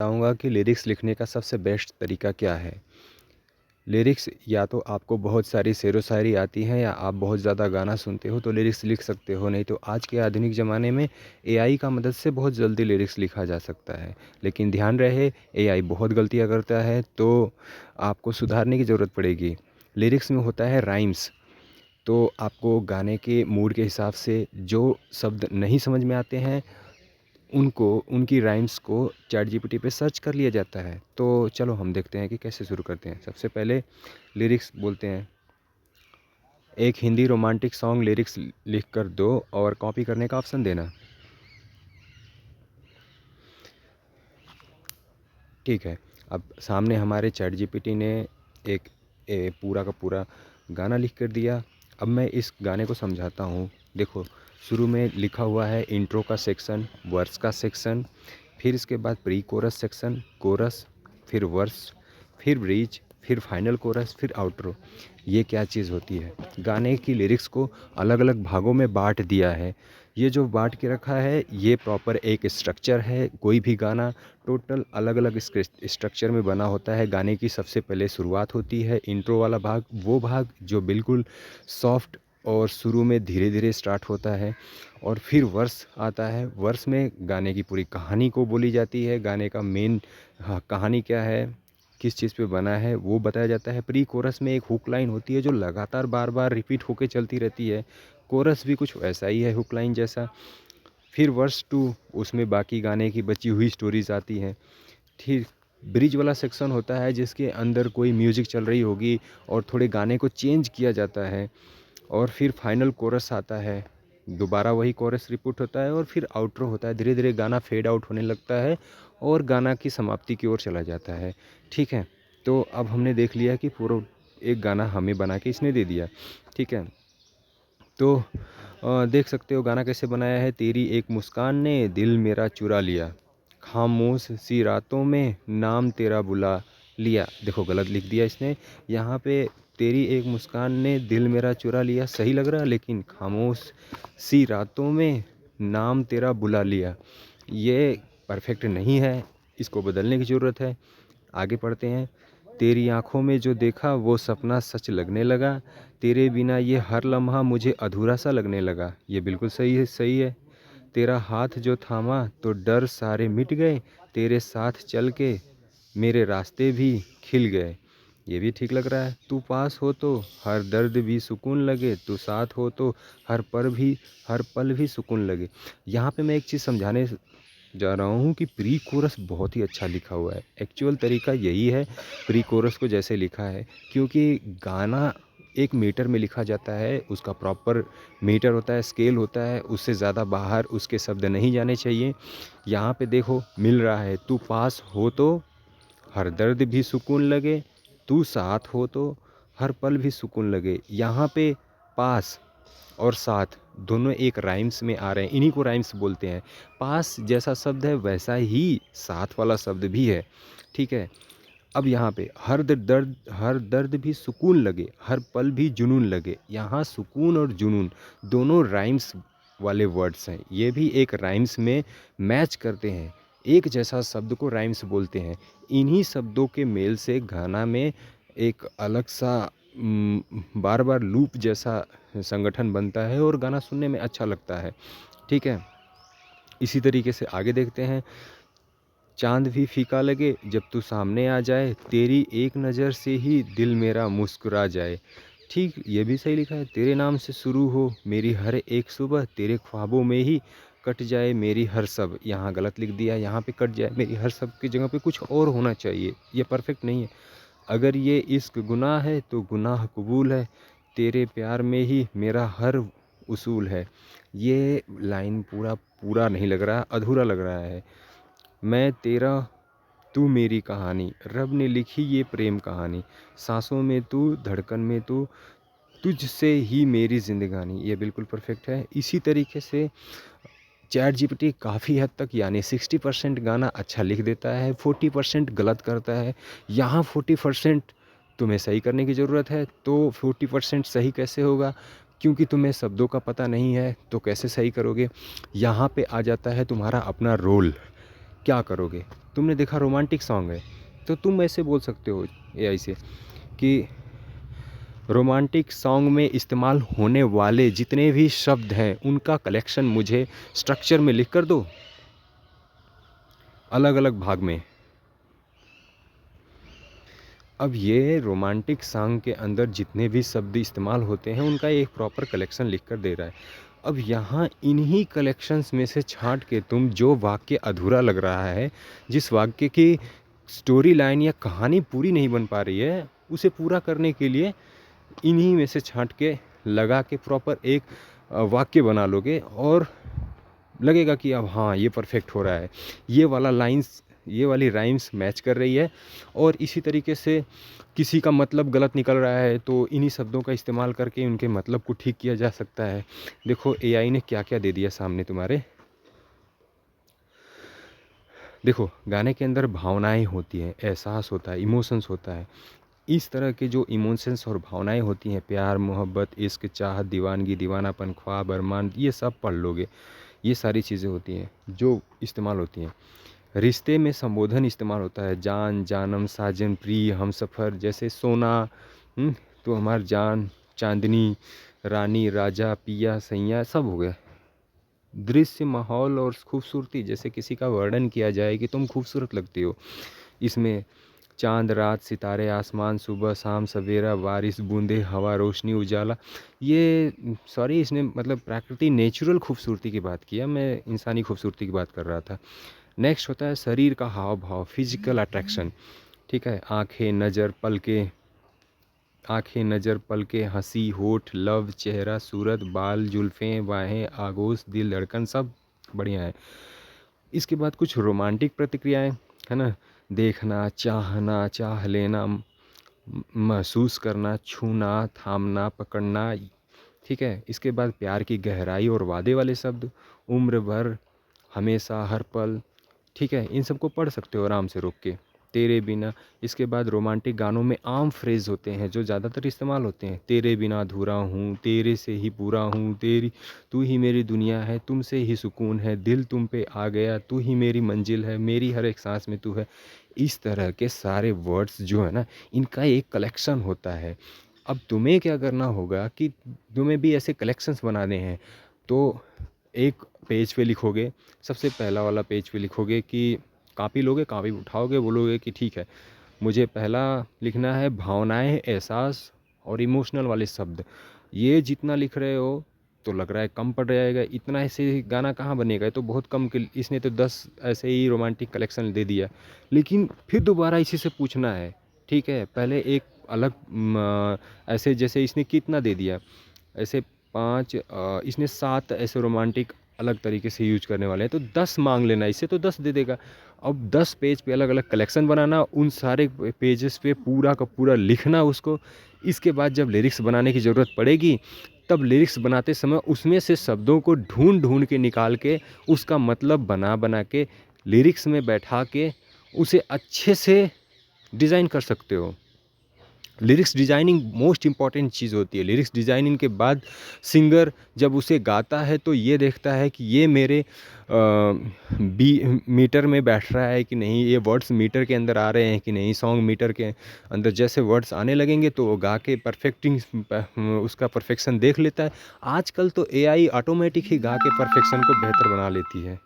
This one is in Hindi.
बताऊँगा कि लिरिक्स लिखने का सबसे बेस्ट तरीका क्या है। लिरिक्स या तो आपको बहुत सारी शेरो शायरी आती हैं या आप बहुत ज़्यादा गाना सुनते हो तो लिरिक्स लिख सकते हो, नहीं तो आज के आधुनिक ज़माने में एआई का मदद से बहुत जल्दी लिरिक्स लिखा जा सकता है। लेकिन ध्यान रहे, एआई बहुत गलतियाँ करता है तो आपको सुधारने की ज़रूरत पड़ेगी। लिरिक्स में होता है राइम्स, तो आपको गाने के मूड के हिसाब से जो शब्द नहीं समझ में आते हैं उनको उनकी राइम्स को चैटजीपीटी पे सर्च कर लिया जाता है। तो चलो हम देखते हैं कि कैसे शुरू करते हैं। सबसे पहले लिरिक्स बोलते हैं, एक हिंदी रोमांटिक सॉन्ग लिरिक्स लिख कर दो और कॉपी करने का ऑप्शन देना। ठीक है, अब सामने हमारे चैटजीपीटी ने एक पूरा का पूरा गाना लिख कर दिया। अब मैं इस गाने को समझाता हूँ। देखो, शुरू में लिखा हुआ है इंट्रो का सेक्शन, वर्स का सेक्शन, फिर इसके बाद प्री कोरस सेक्शन, कोरस, फिर वर्स, फिर ब्रिज, फिर फाइनल कोरस, फिर आउटरो। ये क्या चीज़ होती है? गाने की लिरिक्स को अलग अलग भागों में बांट दिया है। ये जो बांट के रखा है ये प्रॉपर एक स्ट्रक्चर है। कोई भी गाना टोटल अलग अलग स्ट्रक्चर में बना होता है। गाने की सबसे पहले शुरुआत होती है, इंट्रो वाला भाग, वो भाग जो बिल्कुल सॉफ्ट और शुरू में धीरे धीरे स्टार्ट होता है, और फिर वर्स आता है। वर्स में गाने की पूरी कहानी को बोली जाती है, गाने का मेन कहानी क्या है, किस चीज़ पे बना है वो बताया जाता है। प्री कोरस में एक हुक लाइन होती है जो लगातार बार बार रिपीट होके चलती रहती है। कोरस भी कुछ वैसा ही है, हुक लाइन जैसा। फिर वर्स 2, उसमें बाकी गाने की बची हुई स्टोरीज़ आती हैं। ठीक, ब्रिज वाला सेक्शन होता है जिसके अंदर कोई म्यूज़िक चल रही होगी और थोड़े गाने को चेंज किया जाता है, और फिर फाइनल कोरस आता है, दोबारा वही कोरस रिपीट होता है, और फिर आउटरो होता है। धीरे धीरे गाना फेड आउट होने लगता है और गाना की समाप्ति की ओर चला जाता है। ठीक है, तो अब हमने देख लिया कि पूरा एक गाना हमें बना के इसने दे दिया। ठीक है, तो देख सकते हो गाना कैसे बनाया है। तेरी एक मुस्कान ने दिल मेरा चुरा लिया, खामोश सी रातों में नाम तेरा बुला लिया। देखो गलत लिख दिया इसने यहाँ पे। तेरी एक मुस्कान ने दिल मेरा चुरा लिया सही लग रहा है, लेकिन खामोश सी रातों में नाम तेरा बुला लिया ये परफेक्ट नहीं है, इसको बदलने की ज़रूरत है। आगे पढ़ते हैं। तेरी आंखों में जो देखा वो सपना सच लगने लगा, तेरे बिना ये हर लम्हा मुझे अधूरा सा लगने लगा। ये बिल्कुल सही है, सही है। तेरा हाथ जो थामा तो डर सारे मिट गए, तेरे साथ चल के मेरे रास्ते भी खिल गए। ये भी ठीक लग रहा है। तू पास हो तो हर दर्द भी सुकून लगे, तू साथ हो तो हर पल भी सुकून लगे। यहाँ पे मैं एक चीज़ समझाने जा रहा हूँ कि प्री कोरस बहुत ही अच्छा लिखा हुआ है। एक्चुअल तरीका यही है प्री कोरस को जैसे लिखा है, क्योंकि गाना एक मीटर में लिखा जाता है, उसका प्रॉपर मीटर होता है, स्केल होता है, उससे ज़्यादा बाहर उसके शब्द नहीं जाने चाहिए। यहाँ पे देखो मिल रहा है, तू पास हो तो हर दर्द भी सुकून लगे, तू साथ हो तो हर पल भी सुकून लगे। यहाँ पे पास और साथ दोनों एक राइम्स में आ रहे हैं, इन्हीं को राइम्स बोलते हैं। पास जैसा शब्द है वैसा ही साथ वाला शब्द भी है। ठीक है, अब यहाँ पे हर दर्द भी सुकून लगे, हर पल भी जुनून लगे। यहाँ सुकून और जुनून दोनों राइम्स वाले वर्ड्स हैं, ये भी एक राइम्स में मैच करते हैं। एक जैसा शब्द को राइम्स बोलते हैं। इन्हीं शब्दों के मेल से गाना में एक अलग सा बार बार लूप जैसा संगठन बनता है और गाना सुनने में अच्छा लगता है। ठीक है, इसी तरीके से आगे देखते हैं। चांद भी फीका लगे जब तू सामने आ जाए, तेरी एक नज़र से ही दिल मेरा मुस्कुरा जाए। ठीक, ये भी सही लिखा है। तेरे नाम से शुरू हो मेरी हर एक सुबह, तेरे ख्वाबों में ही कट जाए मेरी हर सब। यहाँ गलत लिख दिया, यहाँ पे कट जाए मेरी हर सब की जगह पे कुछ और होना चाहिए, ये परफेक्ट नहीं है। अगर ये इश्क गुनाह है तो गुनाह कबूल है, तेरे प्यार में ही मेरा हर उसूल है। ये लाइन पूरा पूरा नहीं लग रहा, अधूरा लग रहा है। मैं तेरा तू मेरी कहानी, रब ने लिखी ये प्रेम कहानी, सांसों में तू धड़कन में तू, तुझसे ही मेरी जिंदगानी। ये बिल्कुल परफेक्ट है। इसी तरीके से चैट जीपीटी काफ़ी हद तक यानी 60% गाना अच्छा लिख देता है, 40% गलत करता है। यहाँ 40% तुम्हें सही करने की ज़रूरत है, तो 40% सही कैसे होगा? क्योंकि तुम्हें शब्दों का पता नहीं है तो कैसे सही करोगे? यहाँ पे आ जाता है तुम्हारा अपना रोल। क्या करोगे? तुमने देखा रोमांटिक सॉन्ग है, तो तुम ऐसे बोल सकते हो एआई से कि रोमांटिक सॉन्ग में इस्तेमाल होने वाले जितने भी शब्द हैं उनका कलेक्शन मुझे स्ट्रक्चर में लिख कर दो, अलग अलग भाग में। अब ये रोमांटिक सॉन्ग के अंदर जितने भी शब्द इस्तेमाल होते हैं उनका एक प्रॉपर कलेक्शन लिख कर दे रहा है। अब यहाँ इन्हीं कलेक्शंस में से छांट के तुम जो वाक्य अधूरा लग रहा है, जिस वाक्य की स्टोरी लाइन या कहानी पूरी नहीं बन पा रही है, उसे पूरा करने के लिए इन्हीं में से छांट के लगा के प्रॉपर एक वाक्य बना लोगे और लगेगा कि अब हाँ ये परफेक्ट हो रहा है, ये वाला लाइंस, ये वाली राइम्स मैच कर रही है। और इसी तरीके से किसी का मतलब गलत निकल रहा है तो इन्हीं शब्दों का इस्तेमाल करके उनके मतलब को ठीक किया जा सकता है। देखो एआई ने क्या क्या दे दिया सामने तुम्हारे। देखो गाने के अंदर भावनाएं होती हैं, एहसास होता है, इमोशंस होता है। इस तरह के जो इमोशंस और भावनाएं होती हैं, प्यार, मोहब्बत, इश्क, चाहत, दीवानगी, दीवानापन, ख्वाब, अरमान, ये सब पढ़ लोगे। ये सारी चीज़ें होती हैं जो इस्तेमाल होती हैं। रिश्ते में संबोधन इस्तेमाल होता है, जान, जानम, साजन, प्रिय, हमसफ़र। जैसे सोना, तो हमार जान, चांदनी, रानी, राजा, पिया, सैया, सब हो गया। दृश्य, माहौल और खूबसूरती, जैसे किसी का वर्णन किया जाए कि तुम खूबसूरत लगती हो। इसमें चाँद, रात, सितारे, आसमान, सुबह, शाम, सवेरा, बारिश, बूंदे, हवा, रोशनी, उजाला। ये सॉरी, इसने मतलब प्रकृति, नेचुरल खूबसूरती की बात किया, मैं इंसानी खूबसूरती की बात कर रहा था। नेक्स्ट होता है शरीर का हाव भाव, फिजिकल अट्रैक्शन। ठीक है, आँखें, नज़र, पलकें, आँखें, नज़र, पलकें, हंसी, होठ, लव, चेहरा, सूरत, बाल, जुल्फ़ें, बाहें, आगोश, दिल, धड़कन, सब बढ़िया है। इसके बाद कुछ रोमांटिक प्रतिक्रियाएं, है ना। देखना, चाहना, चाह लेना, महसूस करना, छूना, थामना, पकड़ना। ठीक है, इसके बाद प्यार की गहराई और वादे वाले शब्द, उम्र भर, हमेशा, हर पल। ठीक है, इन सबको पढ़ सकते हो आराम से रोक के। तेरे बिना। इसके बाद रोमांटिक गानों में आम फ्रेज होते हैं जो ज़्यादातर इस्तेमाल होते हैं। तेरे बिना अधूरा हूँ, तेरे से ही पूरा हूँ, तेरी, तू ही मेरी दुनिया है, तुमसे ही सुकून है, दिल तुम पे आ गया, तू ही मेरी मंजिल है, मेरी हर एक सांस में तू है। इस तरह के सारे वर्ड्स जो है ना, इनका एक कलेक्शन होता है। अब तुम्हें क्या करना होगा कि तुम्हें भी ऐसे कलेक्शंस बनाने हैं। तो एक पेज पे लिखोगे, सबसे पहला वाला पेज पे लिखोगे कि कॉपी लोगे, कॉपी उठाओगे, बोलोगे कि ठीक है, मुझे पहला लिखना है भावनाएं, एहसास और इमोशनल वाले शब्द। ये जितना लिख रहे हो तो लग रहा है कम पड़ जाएगा, इतना ऐसे गाना कहाँ बनेगा, ये तो बहुत कम के, इसने तो 10 ऐसे ही रोमांटिक कलेक्शन दे दिया। लेकिन फिर दोबारा इसी से पूछना है। ठीक है, पहले एक अलग ऐसे, जैसे इसने कितना दे दिया, ऐसे 5, इसने 7 ऐसे रोमांटिक अलग तरीके से यूज करने वाले हैं, तो 10 मांग लेना इससे, तो 10 दे देगा। अब 10 पेज पे अलग अलग कलेक्शन बनाना, उन सारे पेजेस पे पूरा का पूरा लिखना उसको। इसके बाद जब लिरिक्स बनाने की ज़रूरत पड़ेगी, तब लिरिक्स बनाते समय उसमें से शब्दों को ढूंढ ढूंढ के निकाल के उसका मतलब बना बना के लिरिक्स में बैठा के उसे अच्छे से डिज़ाइन कर सकते हो। लिरिक्स डिज़ाइनिंग मोस्ट इम्पॉर्टेंट चीज़ होती है। लिरिक्स डिज़ाइनिंग के बाद सिंगर जब उसे गाता है तो ये देखता है कि ये मेरे बी मीटर में बैठ रहा है कि नहीं, ये वर्ड्स मीटर के अंदर आ रहे हैं कि नहीं, सॉन्ग मीटर के अंदर जैसे वर्ड्स आने लगेंगे तो वो गा के परफेक्टिंग उसका परफेक्शन देख लेता है। आजकल तो एआई ऑटोमेटिक ही गा के परफेक्शन को बेहतर बना लेती है।